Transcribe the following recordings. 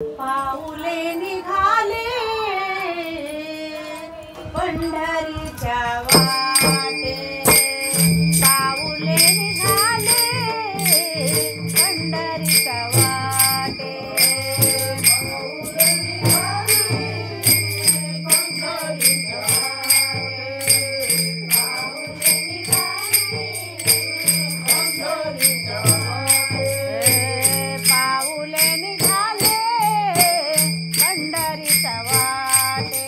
पाऊले निघाले पंढरीच्या वाटे, पाऊले निघाले पंढरीच्या वाटे, पाऊले निघाले पंढरीच्या वाटे, पाऊले निघाले पंढरीच्या वाटे, पाऊले निघाले पंढरीच्या वाटे,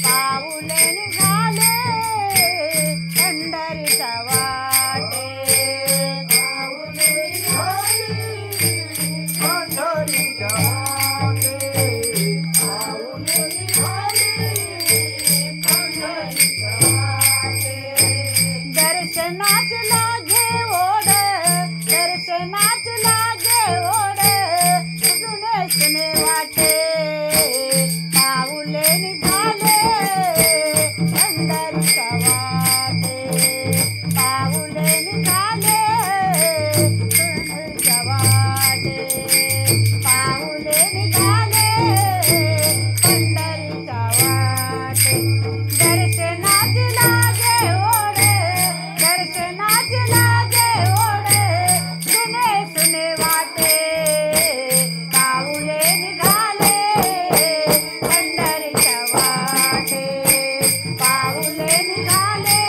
पाऊले निघाले पंढरीच्या वाटे, पाऊले निघाले पंढरीच्या वाटे, पाऊले निघाले पंढरीच्या वाटे, दर्शनाची लागे ओढ, दर्शनाची लागे ओढ, सुने सुने वाटे, पाऊले निघाले पंढरीच्या वाटे, पाऊले निघाले पंढरीच्या वाटे, पाऊले निघाले पंढरीच्या वाटे, दर्शनाची लागे ओढ, दर्शनाची लागे ओढ, सुने सुने वाटे, पाऊले निघाले पंढरीच्या वाटे, पाऊले निघाले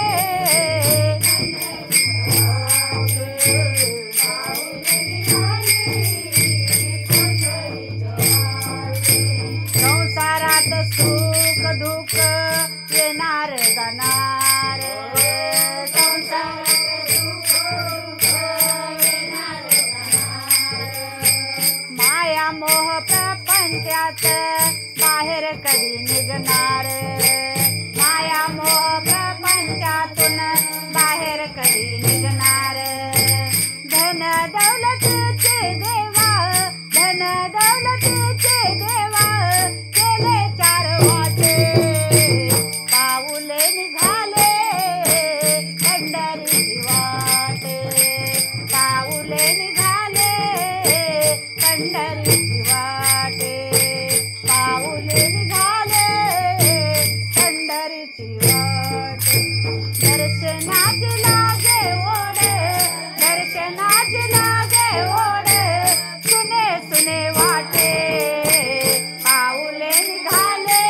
संसारात सुख दुःख येणार जाणार, संसारात सुख दुःख येणार जाणार, माया मोह प्रपंचात बाहेर कधी निघणार, माया मोह प्रपंचातून बाहेर कधी निघणार, धन दौलतीचे देवा, धन दौलतीचे देवा, केले चार वाटे, पाऊले निघाले पंढरीची वाटे, पाऊले निघाले पंढरीची वाटे, पाऊले निघाले पंढरीची वाटे, दर्शनाची लागे ओढ, दर्शनाची लागे ओढ, सुने सुने वाटे, पाऊले निघाले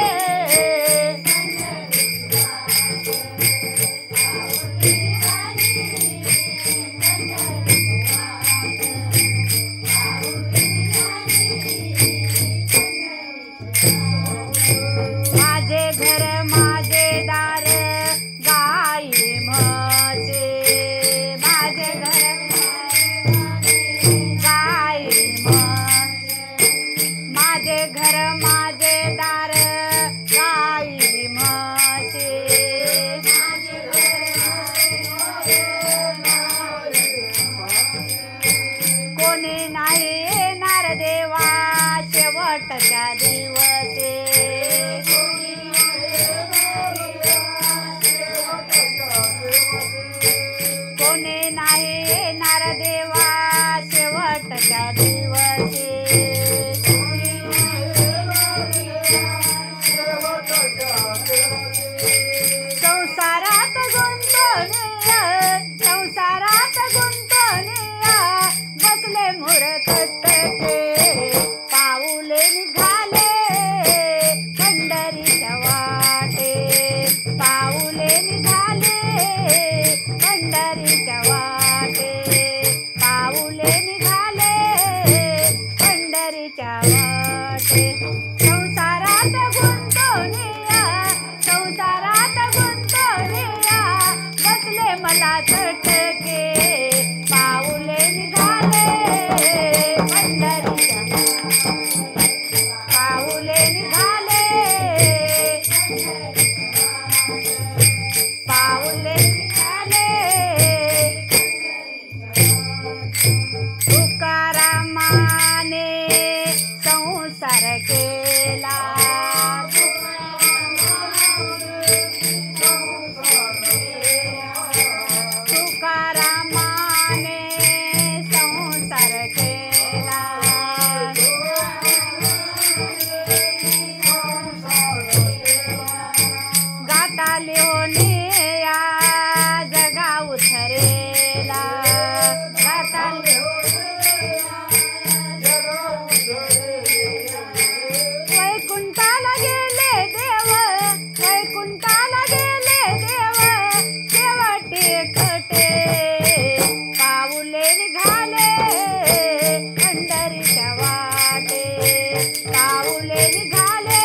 माझे घर माझे दार गाई म्हसे, माझे घर गाई म्हसे, माझे घर माझे दार गाई म्हसे, माझे घर कोणी नाही येणार देवा शेवटच्या दिवसे, कोणी नाही येणार देवा शेवटच्या दिवशी, संसारात गुंतवणीया, संसारात गुंतवणीया, बसले मुरतटके, पाऊले निघाले पंढरीच्या वाटे, पाऊले निघाले पंढरीच्या वाटे, पाऊले निघाले पंढरीच्या वाटे, संसारात गुंतवणीया, संसारात गुंतवणीया, बसले मला चटके, पाऊले निघाले पंढरीच्या, पाऊले निघाले पाऊले निघाले, तुकारामाने संसार केला, तुकारामाने संसार केला, पाऊले निघाले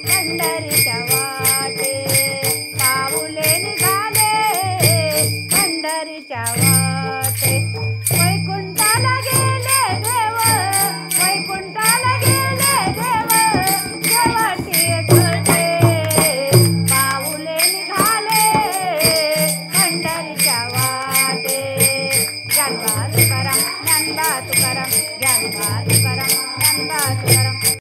पंढरीच्या वाटे पाऊले निघाले पंढरीच्या वाटे वैकुंठाला गेले देव वैकुंठाला गेले देव शेवटी एकटे पाऊले निघाले पंढरीच्या वाटे ज्ञानबा तुकाराम ज्ञानबा तुकाराम ज्ञानबा तुकाराम ज्ञानबा तुकाराम